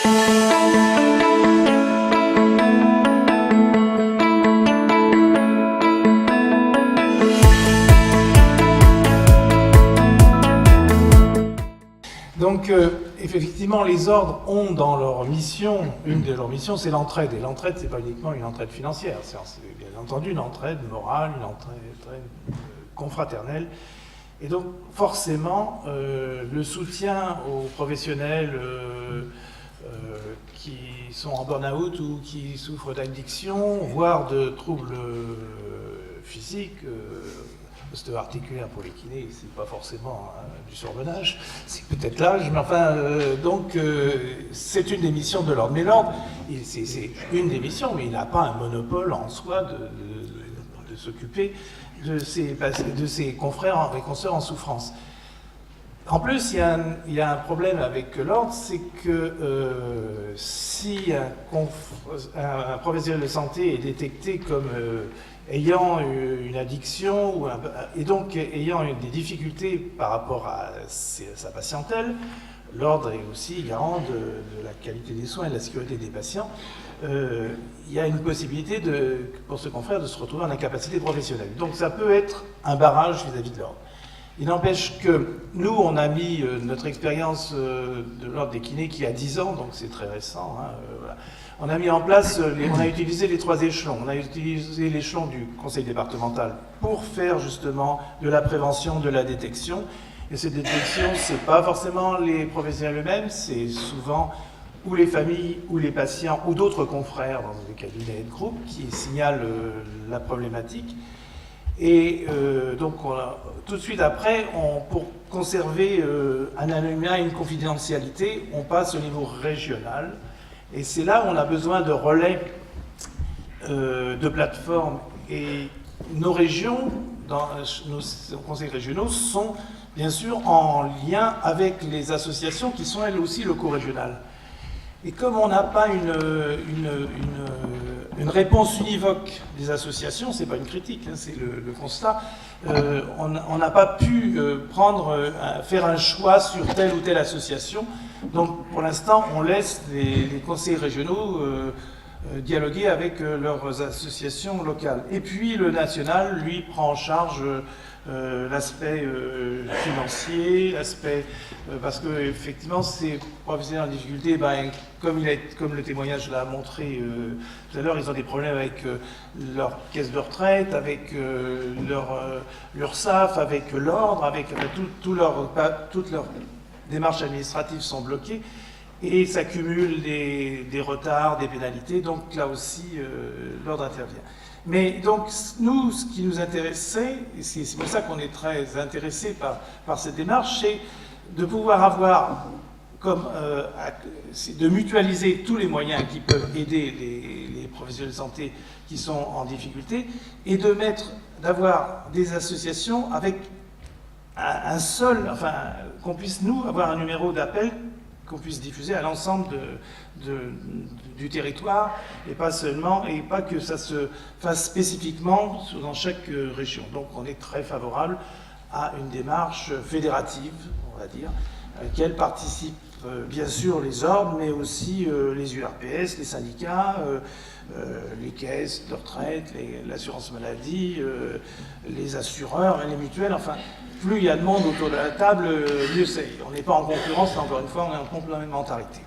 Donc, effectivement, les ordres ont dans leur mission, une de leurs missions, c'est l'entraide. Et l'entraide, c'est pas uniquement une entraide financière, c'est bien entendu une entraide morale, une entraide confraternelle. Et donc, forcément, le soutien aux professionnels qui sont en burn-out ou qui souffrent d'addiction, voire de troubles physiques, ostéo-articulaire pour les kinés, c'est pas forcément du surmenage, c'est peut-être l'âge, mais enfin, c'est une des missions de l'ordre. Mais l'ordre, c'est une des missions, mais il n'a pas un monopole en soi de s'occuper de ses confrères et consoeurs en souffrance. En plus, il y a un problème avec l'ordre, c'est que si un professionnel de santé est détecté comme ayant une addiction et donc ayant des difficultés par rapport à sa patientèle, l'ordre est aussi garant de la qualité des soins et de la sécurité des patients. Il y a une possibilité pour ce confrère de se retrouver en incapacité professionnelle. Donc ça peut être un barrage vis-à-vis de l'ordre. Il n'empêche que nous, on a mis notre expérience de l'ordre des kinés qui a 10 ans, donc c'est très récent. Voilà. On a mis en place, on a utilisé les 3 échelons. On a utilisé l'échelon du conseil départemental pour faire justement de la prévention, de la détection. Et cette détection, c'est pas forcément les professionnels eux-mêmes, c'est souvent ou les familles, ou les patients, ou d'autres confrères dans des cabinets de groupe qui signalent la problématique. Et donc, tout de suite après, pour conserver un anonymat et une confidentialité, on passe au niveau régional. Et c'est là où on a besoin de relais, de plateformes. Et nos régions, nos conseils régionaux, sont bien sûr en lien avec les associations qui sont elles aussi locaux-régionales. Et comme on n'a pas une réponse univoque des associations, c'est pas une critique, hein, c'est le constat, on n'a pas pu faire un choix sur telle ou telle association. Donc pour l'instant, on laisse les conseils régionaux dialoguer avec leurs associations locales. Et puis le national, lui, prend en charge l'aspect financier, l'aspect parce que effectivement ces professionnels en difficulté, comme le témoignage l'a montré tout à l'heure, ils ont des problèmes avec leur caisse de retraite, avec leur SAF, avec l'ordre, avec toutes leurs démarches administratives sont bloquées et s'accumulent des retards, des pénalités. Donc là aussi, l'ordre intervient. Mais donc, nous, ce qui nous intéressait, et c'est pour ça qu'on est très intéressé par cette démarche, c'est de pouvoir avoir, de mutualiser tous les moyens qui peuvent aider les professionnels de santé qui sont en difficulté, et d'avoir des associations avec un seul, enfin, qu'on puisse, nous, avoir un numéro d'appel qu'on puisse diffuser à l'ensemble du territoire et pas que ça se fasse spécifiquement dans chaque région. Donc on est très favorable à une démarche fédérative, on va dire, à laquelle participent bien sûr les ordres, mais aussi les URPS, les syndicats, les caisses de retraite, l'assurance maladie, les assureurs, les mutuelles, enfin, plus il y a de monde autour de la table, mieux c'est. On n'est pas en concurrence, encore une fois, on est en complémentarité.